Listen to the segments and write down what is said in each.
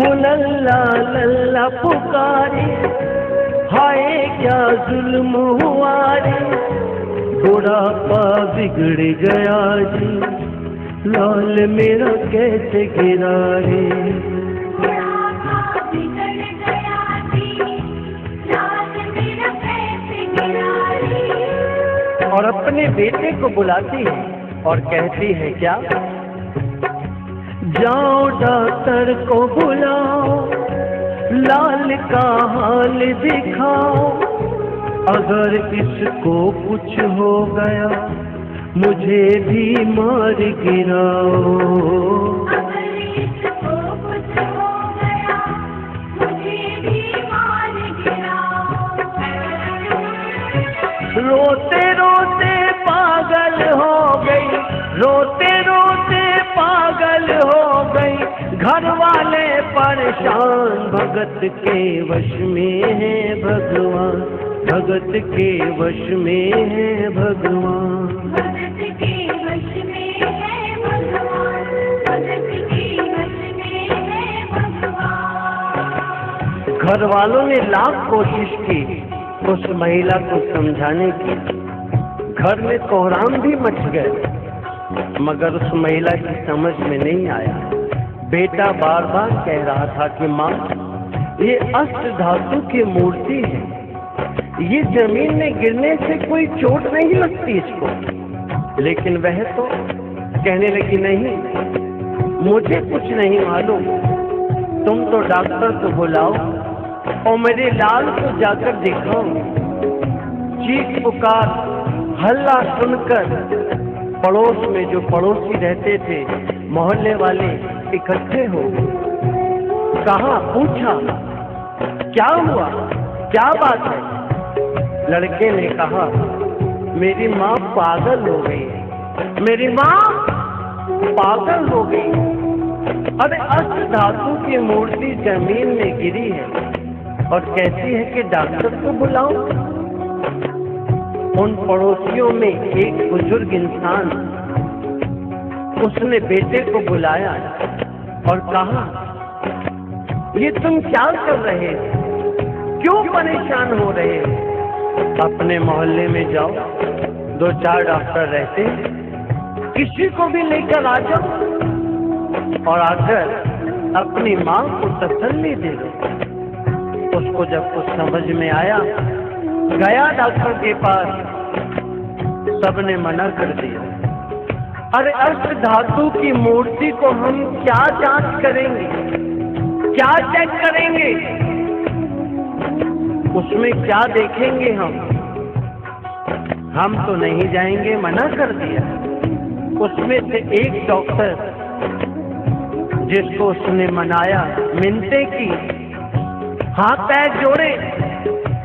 वो लल्ला लल्ला पुकारे, हाय क्या जुल्म हुआ रे, बुढ़ापा बिगड़ गया जी, लाल मेरा कैसे गिरा रे। और अपने बेटे को बुलाती है और कहती है क्या, जाओ डॉक्टर को बुलाओ, लाल का हाल दिखाओ, अगर इसको कुछ हो गया मुझे भी मार गिराओ। रोते रोते पागल हो गई, रोते रोते पागल हो गई, घर वाले परेशान, भगत के वश में है भगवान, भगत के वश में है भगवान, भगत के वश में है भगवान, भगत के वश में है भगवान। घर वालों ने लाख कोशिश की उस महिला को समझाने की, घर में कोहराम भी मच गए, मगर उस महिला की समझ में नहीं आया। बेटा बार बार कह रहा था कि माँ ये अष्ट धातु की मूर्ति है, ये जमीन में गिरने से कोई चोट नहीं लगती इसको, लेकिन वह तो कहने लगी नहीं मुझे कुछ नहीं मालूम, तुम तो डॉक्टर को बुलाओ और मेरे लाल को जाकर दिखाओ। चीख पुकार हल्ला सुनकर पड़ोस में जो पड़ोसी रहते थे, मोहल्ले वाले इकट्ठे हो गए। कहा, पूछा क्या हुआ, क्या बात है? लड़के ने कहा, मेरी माँ पागल हो गई है, मेरी माँ पागल हो गई। अरे अष्ट धातु की मूर्ति जमीन में गिरी है और कहती है कि डॉक्टर को बुलाओ। उन पड़ोसियों में एक बुजुर्ग इंसान, उसने बेटे को बुलाया और कहा, ये तुम क्या कर रहे हो, क्यों परेशान हो रहे हो? अपने मोहल्ले में जाओ, 2-4 डॉक्टर रहते, किसी को भी लेकर आ जाओ और आकर अपनी माँ को तसल्ली दे दो। उसको जब कुछ समझ में आया, गया डॉक्टर के पास, सबने मना कर दिया। अरे अष्ट धातु की मूर्ति को हम क्या जांच करेंगे, क्या चेक करेंगे, उसमें क्या देखेंगे? हम तो नहीं जाएंगे, मना कर दिया। उसमें से एक डॉक्टर जिसको उसने मनाया, मिन्नतें की, हाथ पैर जोड़े,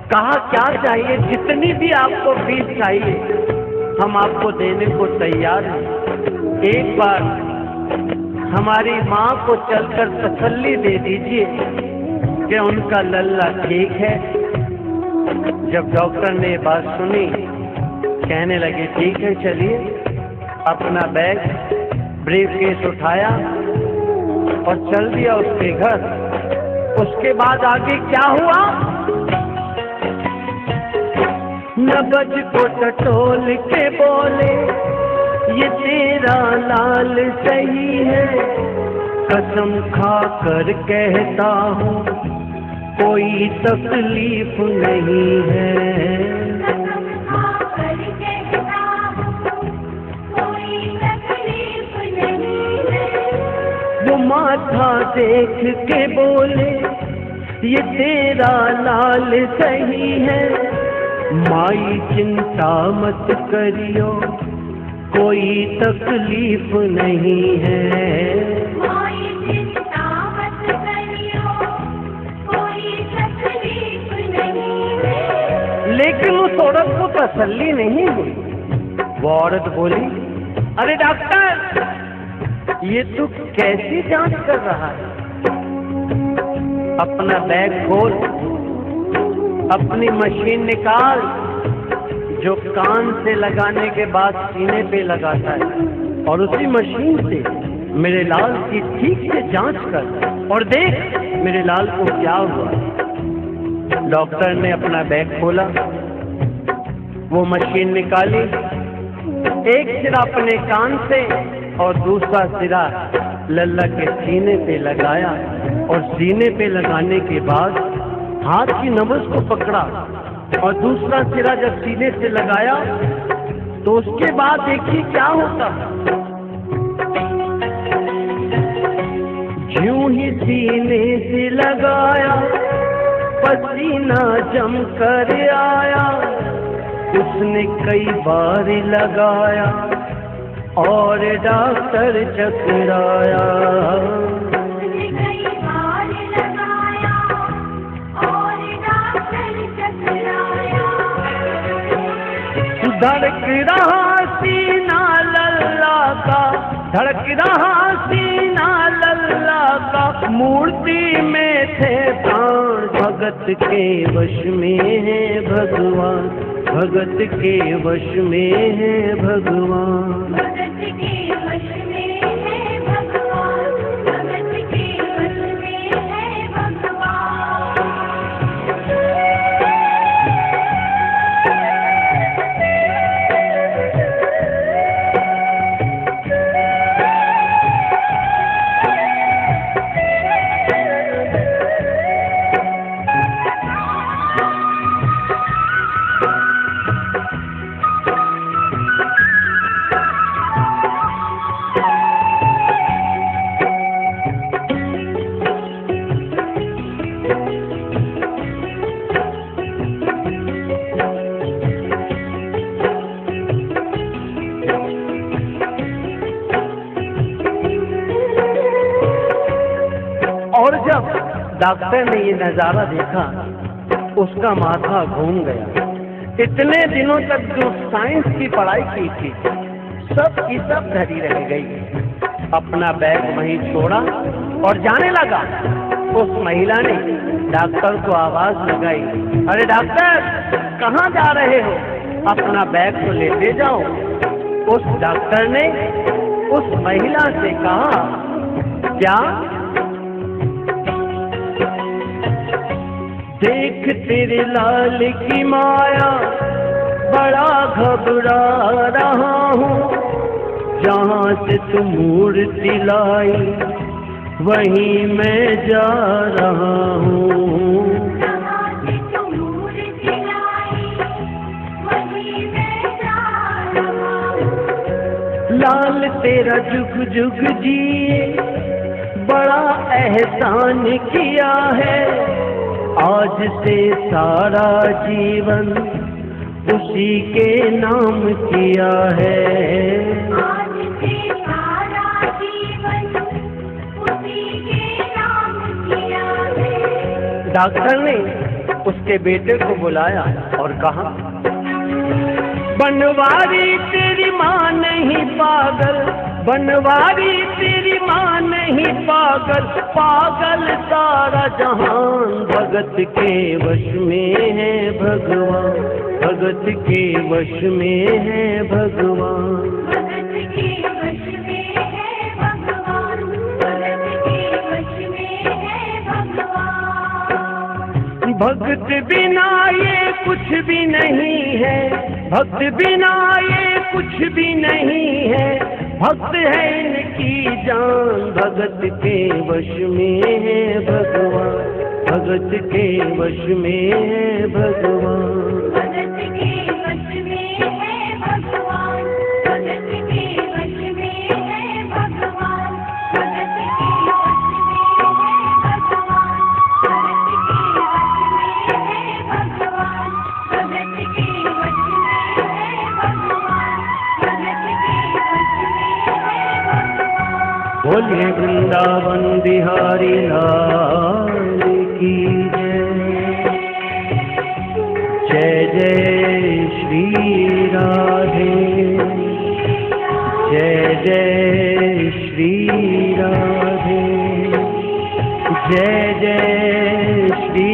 कहा क्या चाहिए, जितनी भी आपको फीस चाहिए हम आपको देने को तैयार हैं, एक बार हमारी माँ को चलकर तसल्ली दे दीजिए कि उनका लल्ला ठीक है। जब डॉक्टर ने बात सुनी, कहने लगे ठीक है चलिए। अपना बैग ब्रीफकेस उठाया और चल दिया उसके घर। उसके बाद आगे क्या हुआ? नबज को टटोल के बोले, ये तेरा लाल सही है, कसम खा कर कहता हूँ कोई तकलीफ नहीं है। वो माथा देख के बोले, ये तेरा लाल सही है, माई चिंता मत करियो कोई तकलीफ नहीं है। माई चिंता मत करियो कोई तकलीफ नहीं है। लेकिन उस औरत को तसल्ली नहीं हुई। वो औरत बोली, अरे डॉक्टर ये तू कैसी जांच कर रहा है? अपना बैग खोल, अपनी मशीन निकाल जो कान से लगाने के बाद सीने पे लगाता है, और उसी मशीन से मेरे लाल की ठीक से जांच कर और देख मेरे लाल को क्या हुआ। डॉक्टर ने अपना बैग खोला, वो मशीन निकाली, एक सिरा अपने कान से और दूसरा सिरा लल्ला के सीने पे लगाया और सीने पे लगाने के बाद हाथ की नब्ज को पकड़ा और दूसरा सिरा जब सीने से लगाया तो उसके बाद देखिए क्या होता। यूं ही सीने से लगाया, पसीना जम कर आया, उसने कई बार लगाया और डॉक्टर चकराया। धड़क रहा सीना लल्ला का, धड़क रहा सीना लल्ला का, मूर्ति में थे प्राण भगत के वश में है भगवान, भगत के वश में है भगवान, भगत के वश में है भगवान, भगत के वश में है भगवान। और जब डॉक्टर ने ये नजारा देखा उसका माथा घूम गया। इतने दिनों तक जो साइंस की पढ़ाई की थी सब की सब धरी रह गई। अपना बैग वहीं छोड़ा और जाने लगा। उस महिला ने डॉक्टर को आवाज लगाई, अरे डॉक्टर कहाँ जा रहे हो, अपना बैग तो लेते जाओ। उस डॉक्टर ने उस महिला से कहा, क्या देख तेरे लाल की माया, बड़ा घबरा रहा हूँ, जहाँ से तू मूर्ति लाई वहीं मैं जा रहा हूँ। लाल तेरा जुग जुग जिए, बड़ा एहसान किया है, आज से सारा जीवन उसी के नाम किया है। आज से सारा जीवन उसी के नाम किया है। डॉक्टर ने उसके बेटे को बुलाया और कहा, बनवारी तेरी माँ नहीं पागल, बनवारी तेरी माँ नहीं पागल, पागल सारा जहान, भगत के वश में है भगवान, भगत के वश में है भगवान, भगत के वश में है भगवान, भगत के वश में है भगवान। भगत बिना ये कुछ भी नहीं है, भक्त बिना ये कुछ भी नहीं है, भक्त है इनकी जान, भगत के वश में है भगवान, भगत के वश में है भगवान, भगत के वश में है भगवान, भगत के वश में है भगवान, भगत के वश में है भगवान, भगत के वश में है भगवान, भगत के वश में है भगवान, भगत के वश में है भगवान। बोलिए वृंदावन बिहारी लाल की जय, जय जय श्री राधे, जय जय श्री राधे, जय जय श्री